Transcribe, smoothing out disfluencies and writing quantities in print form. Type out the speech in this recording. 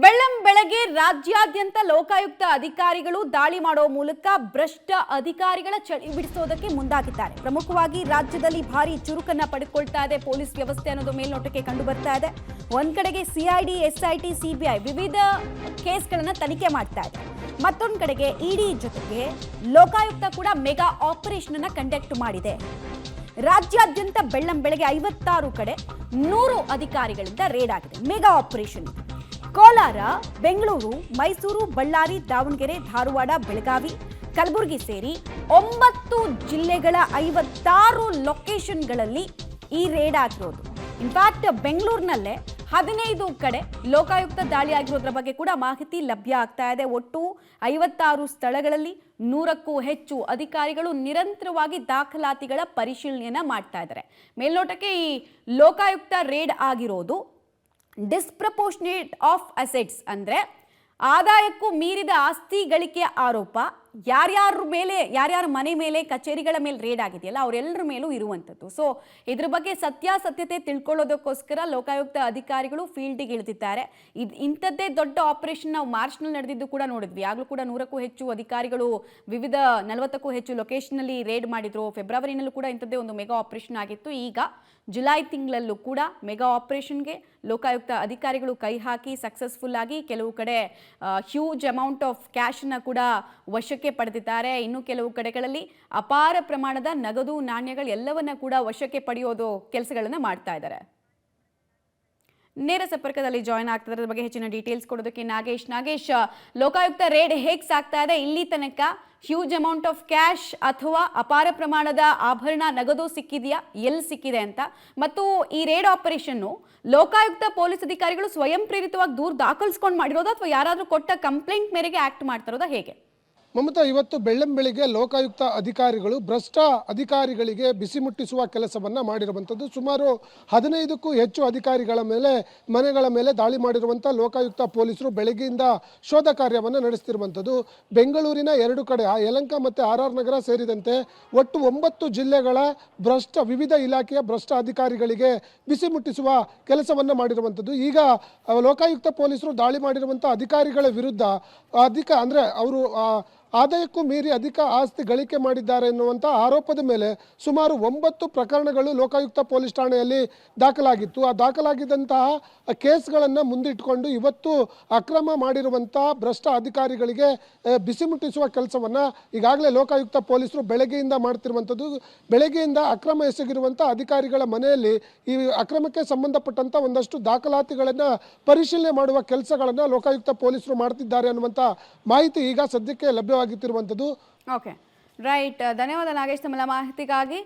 ಬೆಳ್ಳಂ ಬೆಳಗ್ಗೆ ರಾಜ್ಯಾದ್ಯಂತ ಲೋಕಾಯುಕ್ತ ಅಧಿಕಾರಿಗಳು ದಾಳಿ ಮಾಡುವ ಮೂಲಕ ಭ್ರಷ್ಟ ಅಧಿಕಾರಿಗಳ ಚಳಿ ಬಿಡಿಸೋದಕ್ಕೆ ಮುಂದಾಗಿದ್ದಾರೆ. ಪ್ರಮುಖವಾಗಿ ರಾಜ್ಯದಲ್ಲಿ ಭಾರಿ ಚುರುಕನ್ನ ಪಡೆದುಕೊಳ್ತಾ ಇದೆ ಪೊಲೀಸ್ ವ್ಯವಸ್ಥೆ ಅನ್ನೋದು ಮೇಲ್ನೋಟಕ್ಕೆ ಕಂಡು ಬರ್ತಾ ಇದೆ. ಒಂದ್ ಕಡೆಗೆ ಸಿಐಡಿ, ಎಸ್ಐಟಿ, ಸಿಬಿಐ ವಿವಿಧ ಕೇಸ್ಗಳನ್ನ ತನಿಖೆ ಮಾಡ್ತಾ ಇದೆ. ಮತ್ತೊಂದು ಕಡೆಗೆ ಇಡಿ ಜೊತೆಗೆ ಲೋಕಾಯುಕ್ತ ಕೂಡ ಮೆಗಾ ಆಪರೇಷನ್ ಅನ್ನ ಕಂಡಕ್ಟ್ ಮಾಡಿದೆ. ರಾಜ್ಯಾದ್ಯಂತ ಬೆಳ್ಳಂ ಬೆಳಗ್ಗೆ 56 ಕಡೆ 100 ಅಧಿಕಾರಿಗಳಿಂದ ರೇಡ್ ಆಗಿದೆ. ಮೆಗಾ ಆಪರೇಷನ್ ಕೋಲಾರ, ಬೆಂಗಳೂರು, ಮೈಸೂರು, ಬಳ್ಳಾರಿ, ದಾವಣಗೆರೆ, ಧಾರವಾಡ, ಬೆಳಗಾವಿ, ಕಲಬುರಗಿ ಸೇರಿ 9 ಜಿಲ್ಲೆಗಳ 56 ಲೊಕೇಶನ್ಗಳಲ್ಲಿ ಈ ರೇಡ್ ಆಗಿರೋದು. ಇನ್ಫ್ಯಾಕ್ಟ್ ಬೆಂಗಳೂರಿನಲ್ಲೇ 15 ಕಡೆ ಲೋಕಾಯುಕ್ತ ದಾಳಿ ಆಗಿರೋದ್ರ ಬಗ್ಗೆ ಕೂಡ ಮಾಹಿತಿ ಲಭ್ಯ ಆಗ್ತಾ ಇದೆ. ಒಟ್ಟು 56 ಸ್ಥಳಗಳಲ್ಲಿ 100ಕ್ಕೂ ಹೆಚ್ಚು ಅಧಿಕಾರಿಗಳು ನಿರಂತರವಾಗಿ ದಾಖಲಾತಿಗಳ ಪರಿಶೀಲನೆಯನ್ನ ಮಾಡ್ತಾ ಇದ್ದಾರೆ. ಮೇಲ್ನೋಟಕ್ಕೆ ಈ ಲೋಕಾಯುಕ್ತ ರೇಡ್ ಆಗಿರೋದು ಡಿಸ್ಪ್ರಪೋರ್ಷನೇಟ್ ಆಫ್ ಅಸೆಟ್ಸ್ ಅಂದ್ರೆ ಆದಾಯಕ್ಕೂ ಮೀರಿದ ಆಸ್ತಿ ಗಳಿಕೆ ಆರೋಪ ಯಾರ್ಯಾರ ಮನೆ ಮೇಲೆ, ಕಚೇರಿಗಳ ಮೇಲೆ ರೇಡ್ ಆಗಿದೆಯಲ್ಲ ಅವರೆಲ್ಲರ ಮೇಲೂ ಇರುವಂಥದ್ದು. ಸೊ ಇದ್ರ ಬಗ್ಗೆ ಸತ್ಯಾಸತ್ಯತೆ ತಿಳ್ಕೊಳ್ಳೋದಕ್ಕೋಸ್ಕರ ಲೋಕಾಯುಕ್ತ ಅಧಿಕಾರಿಗಳು ಫೀಲ್ಡಿಗೆ ಇಳಿದಿದ್ದಾರೆ. ಇಂಥದ್ದೇ ದೊಡ್ಡ ಆಪರೇಷನ್ ನಾವು ಮಾರ್ಚ್ನಲ್ಲಿ ನಡೆದಿದ್ದು ಕೂಡ ನೋಡಿದ್ವಿ. ಆಗಲೂ ಕೂಡ 100ಕ್ಕೂ ಹೆಚ್ಚು ಅಧಿಕಾರಿಗಳು ವಿವಿಧ 40ಕ್ಕೂ ಹೆಚ್ಚು ಲೊಕೇಶನ್ನಲ್ಲಿ ರೇಡ್ ಮಾಡಿದ್ರು. ಫೆಬ್ರವರಿನಲ್ಲೂ ಕೂಡ ಇಂಥದ್ದೇ ಒಂದು ಮೆಗಾ ಆಪರೇಷನ್ ಆಗಿತ್ತು. ಈಗ ಜುಲೈ ತಿಂಗಳಲ್ಲೂ ಕೂಡ ಮೆಗಾ ಆಪರೇಷನ್ಗೆ ಲೋಕಾಯುಕ್ತ ಅಧಿಕಾರಿಗಳು ಕೈ ಹಾಕಿ ಸಕ್ಸಸ್ಫುಲ್ ಆಗಿ ಕೆಲವು ಕಡೆ ಹ್ಯೂಜ್ ಅಮೌಂಟ್ ಆಫ್ ಕ್ಯಾಶನ್ನು ಕೂಡ ವಶಕ್ಕೆ ಪಡೆದಿದ್ದಾರೆ. ಇನ್ನು ಕೆಲವು ಕಡೆಗಳಲ್ಲಿ ಅಪಾರ ಪ್ರಮಾಣದ ನಗದು ನಾಣ್ಯಗಳು ಎಲ್ಲವನ್ನ ಕೂಡ ವಶಕ್ಕೆ ಪಡೆಯೋದು ಕೆಲಸಗಳನ್ನು ಮಾಡ್ತಾ ಇದ್ದಾರೆ. ನೇರ ಸಂಪರ್ಕದಲ್ಲಿ ಜಾಯ್ನ್ ಆಗ್ತಿದ್ದಾರೆ. ಬಗ್ಗೆ ಹೆಚ್ಚಿನ ಡೀಟೇಲ್ಸ್ ಕೊಡೋದಕ್ಕೆ ನಾಗೇಶ್, ಲೋಕಾಯುಕ್ತ ರೇಡ್ ಹೇಗೆ ಸಾಗ್ತಾ ಇದೆ? ಇಲ್ಲಿ ತನಕ ಹ್ಯೂಜ್ ಅಮೌಂಟ್ ಆಫ್ ಕ್ಯಾಶ್ ಅಥವಾ ಅಪಾರ ಪ್ರಮಾಣದ ಆಭರಣ ನಗದು ಸಿಕ್ಕಿದೆಯಾ, ಎಲ್ಲಿ ಸಿಕ್ಕಿದೆ ಅಂತ, ಮತ್ತು ಈ ರೇಡ್ ಆಪರೇಷನ್ನು ಲೋಕಾಯುಕ್ತ ಪೊಲೀಸ್ ಅಧಿಕಾರಿಗಳು ಸ್ವಯಂ ಪ್ರೇರಿತವಾಗಿ ದೂರು ದಾಖಲಿಸ್ಕೊಂಡು ಮಾಡಿರೋದು ಅಥವಾ ಯಾರಾದರೂ ಕೊಟ್ಟ ಕಂಪ್ಲೇಂಟ್ ಮೇರೆಗೆ ಆಕ್ಟ್ ಮಾಡ್ತಿರೋದಾ, ಹೇಗೆ? ಮಮತಾ, ಇವತ್ತು ಬೆಳ್ಳಂ ಬೆಳಿಗ್ಗೆ ಲೋಕಾಯುಕ್ತ ಅಧಿಕಾರಿಗಳು ಭ್ರಷ್ಟ ಅಧಿಕಾರಿಗಳಿಗೆ ಬಿಸಿ ಮುಟ್ಟಿಸುವ ಕೆಲಸವನ್ನು ಮಾಡಿರುವಂಥದ್ದು. ಸುಮಾರು 15ಕ್ಕೂ ಹೆಚ್ಚು ಅಧಿಕಾರಿಗಳ ಮೇಲೆ, ಮನೆಗಳ ಮೇಲೆ ದಾಳಿ ಮಾಡಿರುವಂಥ ಲೋಕಾಯುಕ್ತ ಪೊಲೀಸರು ಬೆಳಗ್ಗೆಯಿಂದ ಶೋಧ ಕಾರ್ಯವನ್ನು ನಡೆಸ್ತಿರುವಂಥದ್ದು. ಬೆಂಗಳೂರಿನ 2 ಕಡೆ ಯಲಹಂಕ ಮತ್ತು RR ನಗರ ಸೇರಿದಂತೆ ಒಟ್ಟು 9 ಜಿಲ್ಲೆಗಳ ವಿವಿಧ ಇಲಾಖೆಯ ಭ್ರಷ್ಟ ಅಧಿಕಾರಿಗಳಿಗೆ ಬಿಸಿ ಮುಟ್ಟಿಸುವ ಕೆಲಸವನ್ನು ಮಾಡಿರುವಂಥದ್ದು. ಈಗ ಲೋಕಾಯುಕ್ತ ಪೊಲೀಸರು ದಾಳಿ ಮಾಡಿರುವಂಥ ಅಧಿಕಾರಿಗಳ ವಿರುದ್ಧ ಅಂದರೆ ಅವರು ಆದಾಯಕ್ಕೂ ಮೀರಿ ಅಧಿಕ ಆಸ್ತಿ ಗಳಿಕೆ ಮಾಡಿದ್ದಾರೆ ಎನ್ನುವಂಥ ಆರೋಪದ ಮೇಲೆ ಸುಮಾರು 9 ಪ್ರಕರಣಗಳು ಲೋಕಾಯುಕ್ತ ಪೊಲೀಸ್ ಠಾಣೆಯಲ್ಲಿ ದಾಖಲಾಗಿತ್ತು. ಆ ದಾಖಲಾಗಿದ್ದಂತಹ ಕೇಸ್ಗಳನ್ನು ಮುಂದಿಟ್ಟುಕೊಂಡು ಇವತ್ತು ಅಕ್ರಮ ಮಾಡಿರುವಂಥ ಭ್ರಷ್ಟ ಅಧಿಕಾರಿಗಳಿಗೆ ಬಿಸಿ ಮುಟ್ಟಿಸುವ ಕೆಲಸವನ್ನು ಈಗಾಗಲೇ ಲೋಕಾಯುಕ್ತ ಪೊಲೀಸರು ಬೆಳಗ್ಗೆಯಿಂದ ಮಾಡ್ತಿರುವಂಥದ್ದು. ಬೆಳಗ್ಗೆಯಿಂದ ಅಕ್ರಮ ಎಸಗಿರುವಂಥ ಅಧಿಕಾರಿಗಳ ಮನೆಯಲ್ಲಿ ಈ ಅಕ್ರಮಕ್ಕೆ ಸಂಬಂಧಪಟ್ಟಂಥ ಒಂದಷ್ಟು ದಾಖಲಾತಿಗಳನ್ನು ಪರಿಶೀಲನೆ ಮಾಡುವ ಕೆಲಸಗಳನ್ನು ಲೋಕಾಯುಕ್ತ ಪೊಲೀಸರು ಮಾಡ್ತಿದ್ದಾರೆ ಅನ್ನುವಂಥ ಮಾಹಿತಿ ಈಗ ಸದ್ಯಕ್ಕೆ ಲಭ್ಯವಾಗಿರುವಂಥದ್ದು. Okay, right. ಧನ್ಯವಾದ ನಾಗೇಶ್, ತಮ್ಮ ಮಾಹಿತಿಗಾಗಿ.